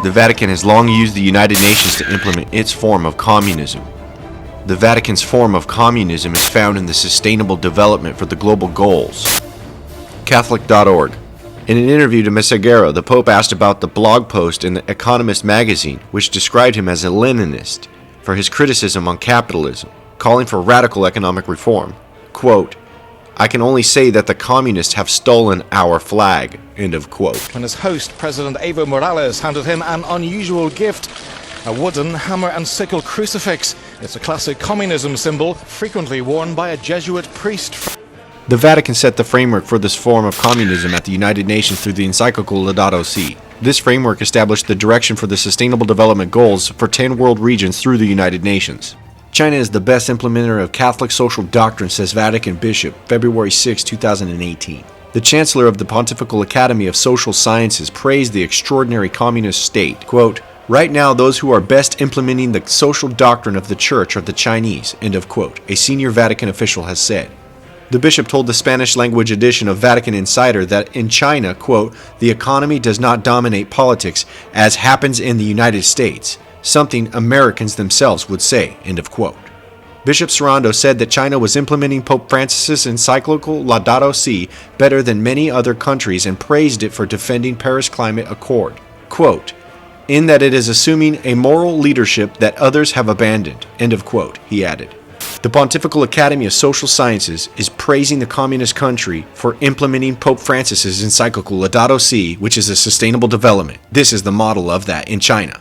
The Vatican has long used the United Nations to implement its form of communism. The Vatican's form of communism is found in the sustainable development for the global goals. Catholic.org. In an interview to Messaggero, the Pope asked about the blog post in The Economist magazine, which described him as a Leninist, for his criticism on capitalism, calling for radical economic reform. Quote, "I can only say that the communists have stolen our flag." End of quote. When his host, President Evo Morales, handed him an unusual gift, a wooden hammer and sickle crucifix. It's a classic communism symbol, frequently worn by a Jesuit priest. The Vatican set the framework for this form of communism at the United Nations through the encyclical Laudato Si. This framework established the direction for the Sustainable Development Goals for 10 world regions through the United Nations. China is the best implementer of Catholic social doctrine, says Vatican Bishop, February 6, 2018. The Chancellor of the Pontifical Academy of Social Sciences praised the extraordinary communist state. Quote, "Right now, those who are best implementing the social doctrine of the Church are the Chinese," end of quote, a senior Vatican official has said. The bishop told the Spanish-language edition of Vatican Insider that in China, quote, "the economy does not dominate politics as happens in the United States, something Americans themselves would say," end of quote. Bishop Sarando said that China was implementing Pope Francis's encyclical Laudato Si better than many other countries and praised it for defending Paris Climate Accord. Quote, "in that it is assuming a moral leadership that others have abandoned," end of quote, he added. The Pontifical Academy of Social Sciences is praising the communist country for implementing Pope Francis's encyclical Laudato Si, which is a sustainable development. This is the model of that in China.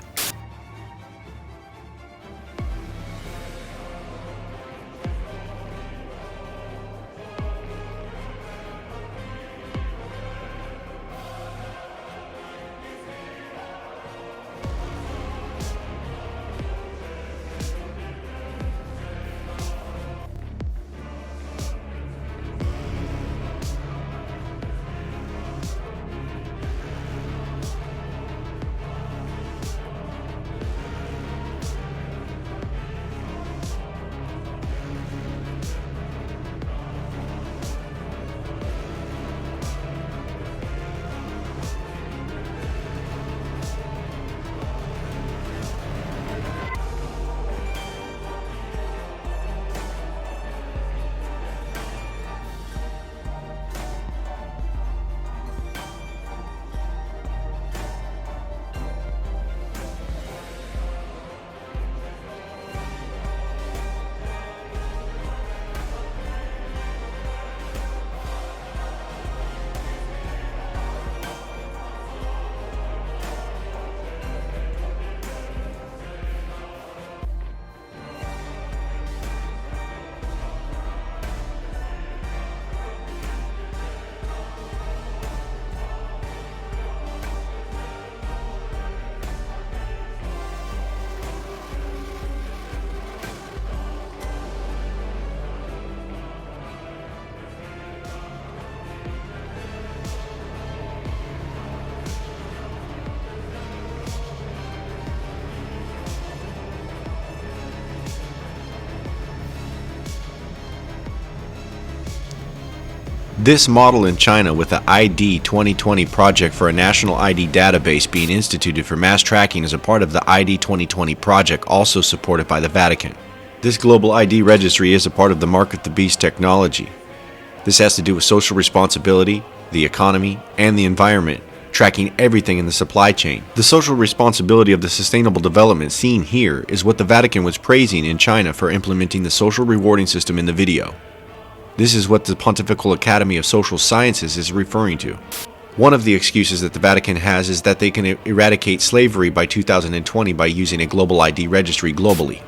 This model in China, with the ID 2020 project for a national ID database being instituted for mass tracking, is a part of the ID 2020 project, also supported by the Vatican. This global ID registry is a part of the Mark of the Beast technology. This has to do with social responsibility, the economy, and the environment, tracking everything in the supply chain. The social responsibility of the sustainable development seen here is what the Vatican was praising in China for implementing the social rewarding system in the video. This is what the Pontifical Academy of Social Sciences is referring to. One of the excuses that the Vatican has is that they can eradicate slavery by 2020 by using a global ID registry globally.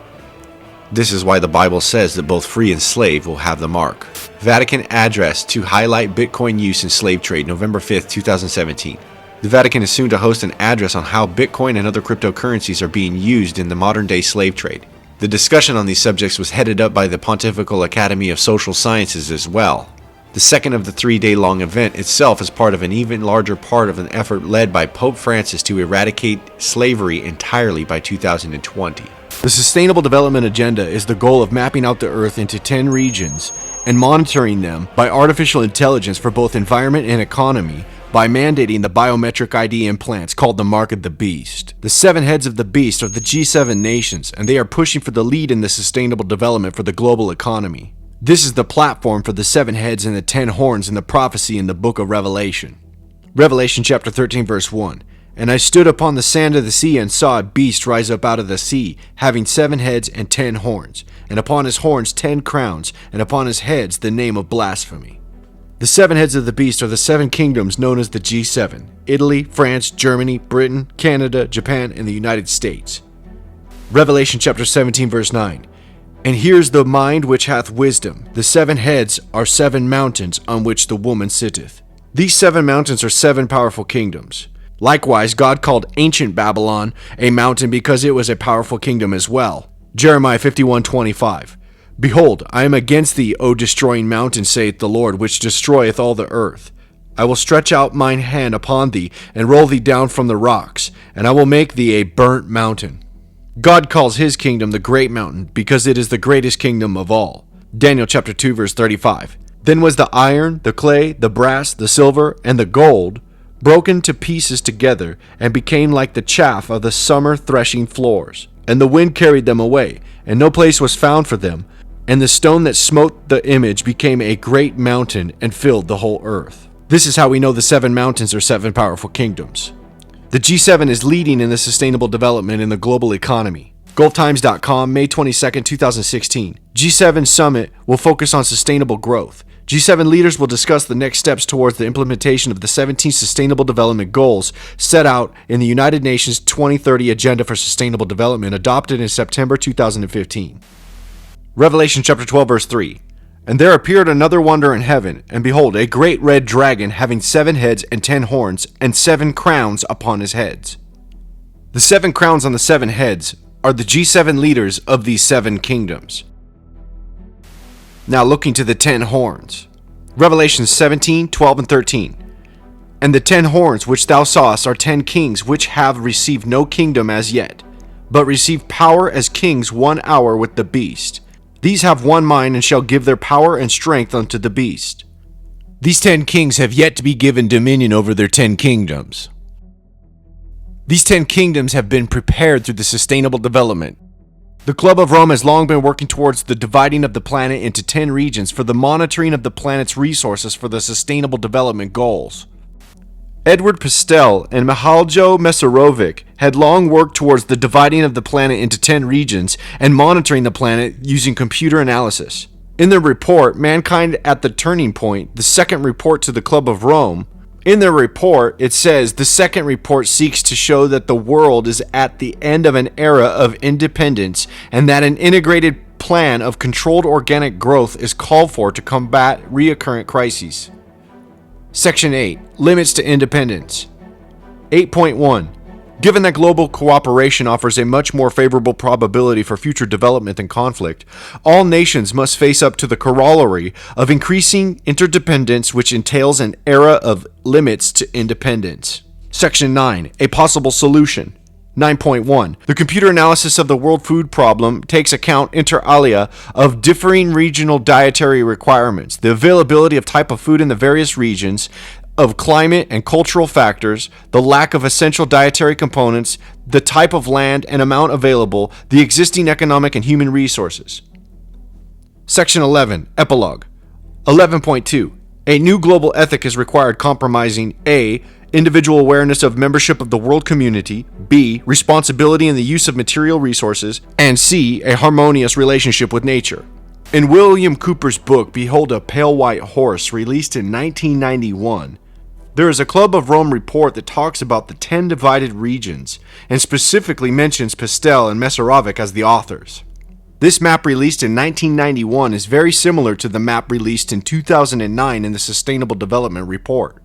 This is why the Bible says that both free and slave will have the mark. Vatican address to highlight Bitcoin use in slave trade, November 5th, 2017. The Vatican is soon to host an address on how Bitcoin and other cryptocurrencies are being used in the modern-day slave trade. The discussion on these subjects was headed up by the Pontifical Academy of Social Sciences as well. The second of the 3-day-long event itself is part of an even larger part of an effort led by Pope Francis to eradicate slavery entirely by 2020. The Sustainable Development Agenda is the goal of mapping out the Earth into 10 regions and monitoring them by artificial intelligence for both environment and economy by mandating the biometric ID implants called the Mark of the Beast. The 7 heads of the beast are the G7 nations, and they are pushing for the lead in the sustainable development for the global economy. This is the platform for the 7 heads and the 10 horns in the prophecy in the book of Revelation. Revelation chapter 13 verse 1. And I stood upon the sand of the sea and saw a beast rise up out of the sea, having 7 heads and 10 horns, and upon his horns 10 crowns, and upon his heads the name of blasphemy. The 7 heads of the beast are the 7 kingdoms known as the G7: Italy, France, Germany, Britain, Canada, Japan, and the United States. Revelation chapter 17 verse 9. And here's the mind which hath wisdom. The 7 heads are 7 mountains on which the woman sitteth. These 7 mountains are 7 powerful kingdoms. Likewise, God called ancient Babylon a mountain because it was a powerful kingdom as well. Jeremiah 51:25. Behold, I am against thee, O destroying mountain, saith the Lord, which destroyeth all the earth. I will stretch out mine hand upon thee, and roll thee down from the rocks, and I will make thee a burnt mountain. God calls his kingdom the great mountain, because it is the greatest kingdom of all. Daniel chapter 2 verse 35. Then was the iron, the clay, the brass, the silver, and the gold broken to pieces together, and became like the chaff of the summer threshing floors. And the wind carried them away, and no place was found for them. And the stone that smote the image became a great mountain, and filled the whole earth. This is how we know the 7 mountains are 7 powerful kingdoms. The G7 is leading in the sustainable development in the global economy. GulfTimes.com, May 22, 2016. G7 Summit will focus on sustainable growth. G7 leaders will discuss the next steps towards the implementation of the 17 Sustainable Development Goals set out in the United Nations 2030 Agenda for Sustainable Development adopted in September 2015. Revelation chapter 12 verse 3. And there appeared another wonder in heaven, and behold, a great red dragon having 7 heads and 10 horns, and 7 crowns upon his heads. The 7 crowns on the 7 heads are the G7 leaders of these 7 kingdoms. Now looking to the 10 horns. Revelation 17, 12, and 13. And the 10 horns which thou sawest are 10 kings which have received no kingdom as yet, but receive power as kings 1 hour with the beast. These have one mind and shall give their power and strength unto the beast. These 10 kings have yet to be given dominion over their 10 kingdoms. These 10 kingdoms have been prepared through the sustainable development. The Club of Rome has long been working towards the dividing of the planet into 10 regions for the monitoring of the planet's resources for the Sustainable Development Goals. Edward Pastel and Mihaljo Mesarovic had long worked towards the dividing of the planet into 10 regions and monitoring the planet using computer analysis. In their report, Mankind at the Turning Point, the second report to the Club of Rome, in their report, it says, the second report seeks to show that the world is at the end of an era of independence and that an integrated plan of controlled organic growth is called for to combat recurrent crises. Section 8. Limits to independence. 8.1. Given that global cooperation offers a much more favorable probability for future development than conflict, all nations must face up to the corollary of increasing interdependence, which entails an era of limits to independence. Section 9. A possible solution. 9.1. The computer analysis of the world food problem takes account inter alia of differing regional dietary requirements, the availability of type of food in the various regions, of climate and cultural factors, the lack of essential dietary components, the type of land and amount available, the existing economic and human resources. Section 11. Epilogue. 11.2. A new global ethic is required comprising A. Individual awareness of membership of the world community, B. Responsibility in the use of material resources, and C. A harmonious relationship with nature. In William Cooper's book, Behold a Pale White Horse, released in 1991, there is a Club of Rome report that talks about the 10 divided regions, and specifically mentions Pastel and Mesarovic as the authors. This map released in 1991 is very similar to the map released in 2009 in the Sustainable Development Report.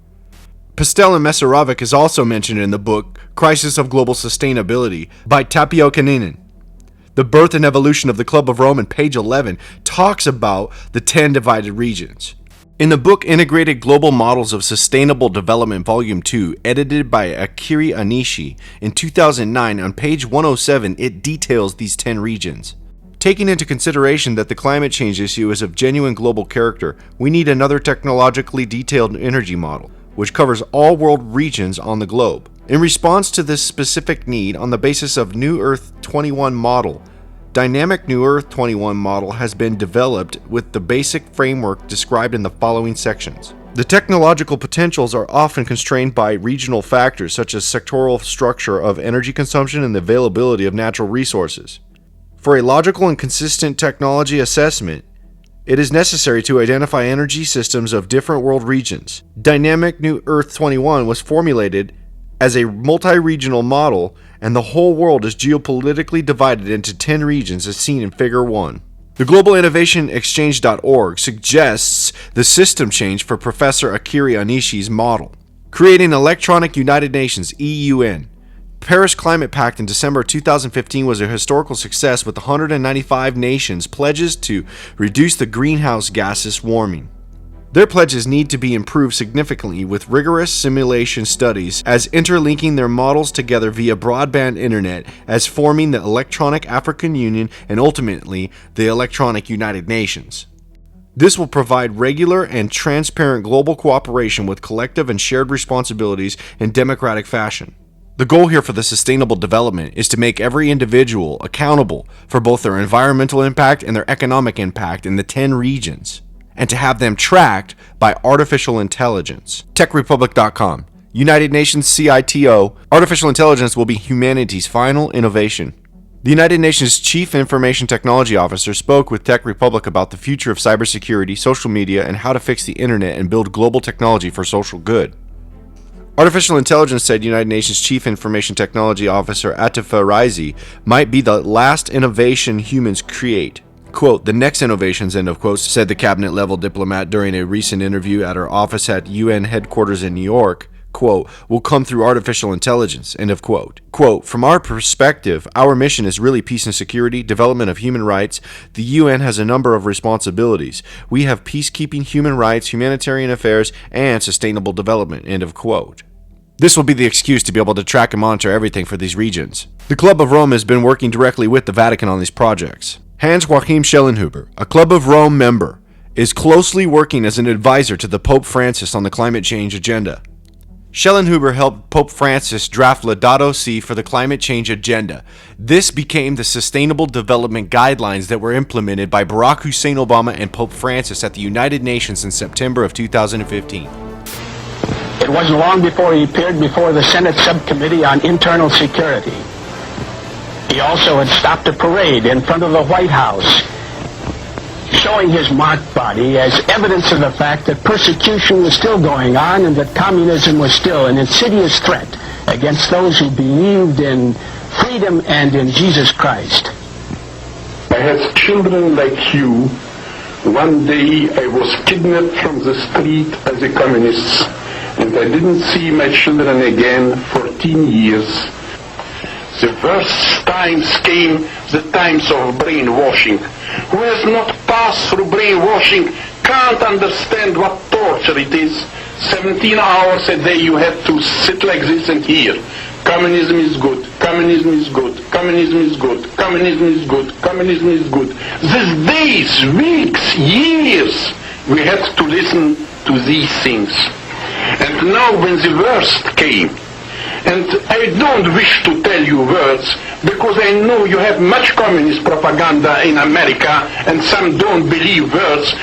Pastel and Mesarovic is also mentioned in the book Crisis of Global Sustainability by Tapio Kaninen. The Birth and Evolution of the Club of Rome on page 11 talks about the 10 divided regions. In the book Integrated Global Models of Sustainable Development Volume 2, edited by Akiri Anishi in 2009, on page 107, it details these 10 regions. Taking into consideration that the climate change issue is of genuine global character, we need another technologically detailed energy model. which covers all world regions on the globe. In response to this specific need, on the basis of New Earth 21 model, Dynamic New Earth 21 model has been developed with the basic framework described in the following sections. The technological potentials are often constrained by regional factors such as sectoral structure of energy consumption and the availability of natural resources. For a logical and consistent technology assessment, it is necessary to identify energy systems of different world regions. Dynamic New Earth 21 was formulated as a multi-regional model, and the whole world is geopolitically divided into 10 regions as seen in Figure 1. The globalinnovationexchange.org suggests the system change for Professor Akira Onishi's model. Creating an electronic United Nations, EUN. Paris Climate Pact in December 2015 was a historical success with 195 nations pledges to reduce the greenhouse gases warming. Their pledges need to be improved significantly with rigorous simulation studies as interlinking their models together via broadband internet as forming the Electronic African Union and ultimately the Electronic United Nations. This will provide regular and transparent global cooperation with collective and shared responsibilities in democratic fashion. The goal here for the sustainable development is to make every individual accountable for both their environmental impact and their economic impact in the 10 regions, and to have them tracked by artificial intelligence. TechRepublic.com. United Nations CITO. Artificial intelligence will be humanity's final innovation. The United Nations Chief Information Technology Officer spoke with Tech Republic about the future of cybersecurity, social media, and how to fix the internet and build global technology for social good. Artificial intelligence, said United Nations Chief Information Technology Officer Atifa Rizi, might be the last innovation humans create. Quote, the next innovations, end of quote, said the cabinet-level diplomat during a recent interview at her office at UN headquarters in New York, quote, will come through artificial intelligence, end of quote. Quote, from our perspective, our mission is really peace and security, development of human rights. The UN has a number of responsibilities. We have peacekeeping, human rights, humanitarian affairs, and sustainable development, end of quote. This will be the excuse to be able to track and monitor everything for these regions. The Club of Rome has been working directly with the Vatican on these projects. Hans-Joachim Schellenhuber, a Club of Rome member, is closely working as an advisor to the Pope Francis on the climate change agenda. Schellenhuber helped Pope Francis draft Laudato Si for the climate change agenda. This became the Sustainable Development Guidelines that were implemented by Barack Hussein Obama and Pope Francis at the United Nations in September of 2015. It wasn't long before he appeared before the Senate Subcommittee on Internal Security. He also had stopped a parade in front of the White House, showing his marked body as evidence of the fact that persecution was still going on and that communism was still an insidious threat against those who believed in freedom and in Jesus Christ. I had children like you. One day I was kidnapped from the street as a communist, and I didn't see my children again 14 years. The worst times came, the times of brainwashing. Who has not passed through brainwashing can't understand what torture it is. 17 hours a day you have to sit like this and hear. Communism is good, communism is good, communism is good, communism is good, communism is good. These days, weeks, years, we had to listen to these things. And now when the worst came, and I don't wish to tell you words, because I know you have much communist propaganda in America, and some don't believe words.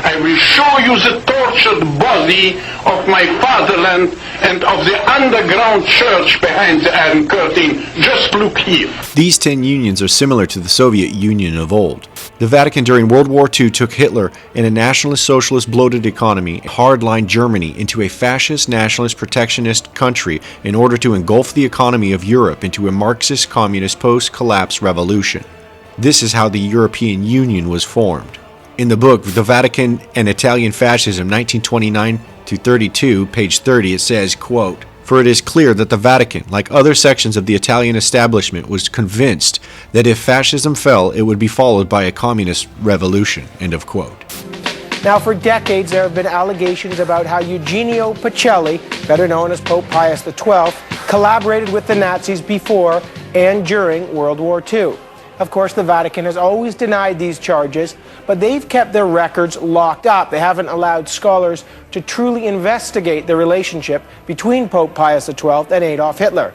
I will show you the tortured body of my fatherland and of the underground church behind the Iron Curtain. Just look here. These 10 unions are similar to the Soviet Union of old. The Vatican during World War II took Hitler and a nationalist, socialist, bloated economy, hardline Germany, into a fascist, nationalist, protectionist country in order to engulf the economy of Europe into a Marxist, communist, post-collapse revolution. This is how the European Union was formed. In the book, The Vatican and Italian Fascism, 1929-32, page 30, it says, quote, for it is clear that the Vatican, like other sections of the Italian establishment, was convinced that if fascism fell, it would be followed by a communist revolution, end of quote. Now, for decades, there have been allegations about how Eugenio Pacelli, better known as Pope Pius XII, collaborated with the Nazis before and during World War II. Of course, the Vatican has always denied these charges, but they've kept their records locked up. They haven't allowed scholars to truly investigate the relationship between Pope Pius XII and Adolf Hitler.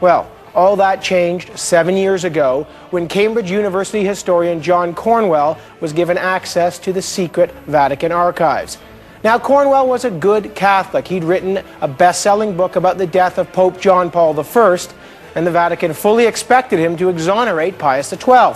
Well, all that changed 7 years ago when Cambridge University historian John Cornwell was given access to the secret Vatican archives. Now, Cornwell was a good Catholic. He'd written a best-selling book about the death of Pope John Paul I, and the Vatican fully expected him to exonerate Pius XII.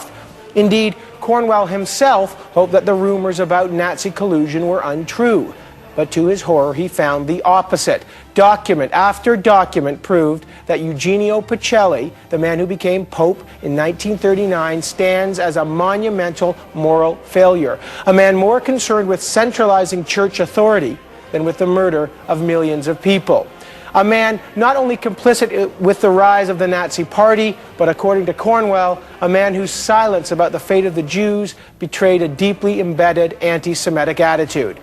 Indeed, Cornwell himself hoped that the rumors about Nazi collusion were untrue. But to his horror, he found the opposite. Document after document proved that Eugenio Pacelli, the man who became Pope in 1939, stands as a monumental moral failure. A man more concerned with centralizing church authority than with the murder of millions of people. A man not only complicit with the rise of the Nazi Party, but according to Cornwell, a man whose silence about the fate of the Jews betrayed a deeply embedded anti-Semitic attitude.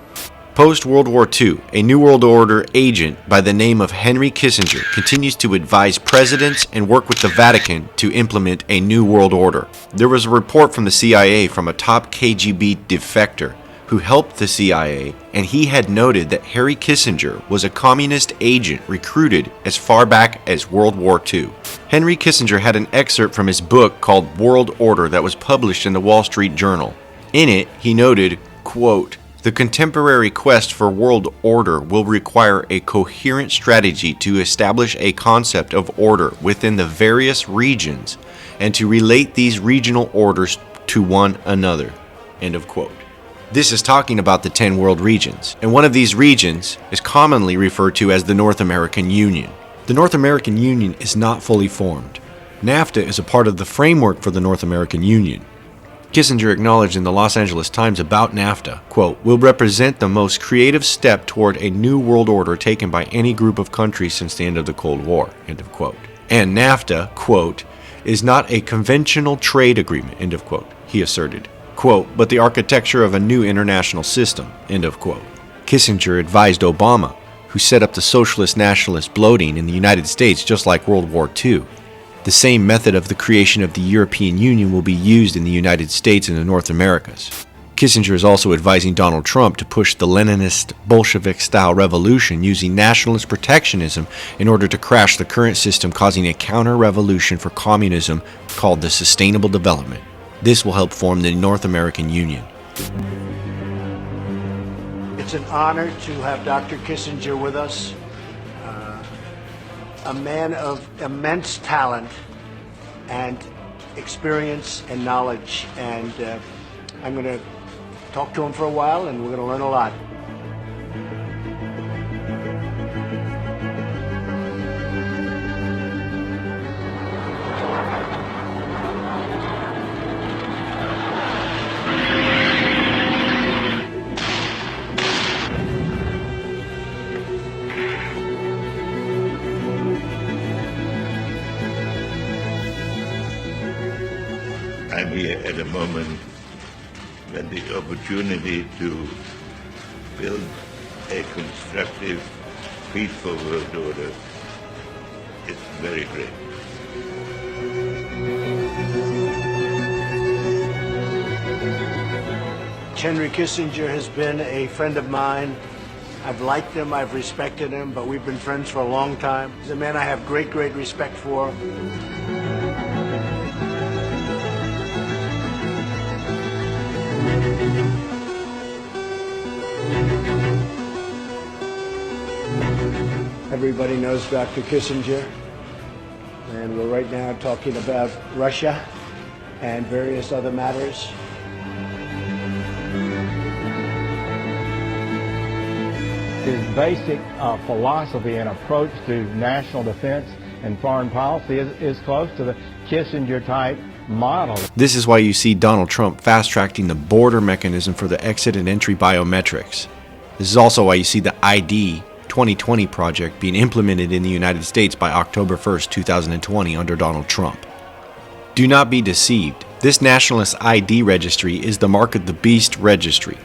Post-World War II, a New World Order agent by the name of Henry Kissinger continues to advise presidents and work with the Vatican to implement a New World Order. There was a report from the CIA from a top KGB defector who helped the CIA, and he had noted that Henry Kissinger was a communist agent recruited as far back as World War II. Henry Kissinger had an excerpt from his book called World Order that was published in the Wall Street Journal. In it, he noted, quote, "The contemporary quest for world order will require a coherent strategy to establish a concept of order within the various regions and to relate these regional orders to one another." End of quote. This is talking about the 10 world regions, and one of these regions is commonly referred to as the North American Union. The North American Union is not fully formed. NAFTA is a part of the framework for the North American Union. Kissinger acknowledged in the Los Angeles Times about NAFTA, quote, "will represent the most creative step toward a new world order taken by any group of countries since the end of the Cold War," end of quote. And NAFTA, quote, "is not a conventional trade agreement," end of quote, he asserted. Quote, "but the architecture of a new international system," end of quote. Kissinger advised Obama, who set up the socialist nationalist bloating in the United States just like World War II. The same method of the creation of the European Union will be used in the United States and the North Americas. Kissinger is also advising Donald Trump to push the Leninist Bolshevik-style revolution using nationalist protectionism in order to crash the current system, causing a counter-revolution for communism called the Sustainable Development. This will help form the North American Union. It's an honor to have Dr. Kissinger with us, a man of immense talent and experience and knowledge. And I'm going to talk to him for a while, and we're going to learn a lot. I'm here at a moment when the opportunity to build a constructive, peaceful world order is very great. Henry Kissinger has been a friend of mine. I've liked him, I've respected him, but we've been friends for a long time. He's a man I have great, great respect for. Everybody knows Dr. Kissinger, and we're right now talking about Russia and various other matters. His basic philosophy and approach to national defense and foreign policy is close to the Kissinger-type model. This is why you see Donald Trump fast-tracking the border mechanism for the exit and entry biometrics. This is also why you see the ID 2020 project being implemented in the United States by October 1st, 2020 under Donald Trump. Do not be deceived. This nationalist ID registry is the Mark of the Beast registry.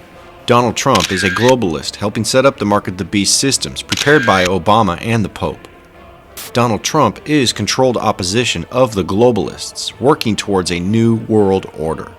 Donald Trump is a globalist helping set up the Mark of the Beast systems prepared by Obama and the Pope. Donald Trump is controlled opposition of the globalists, working towards a new world order.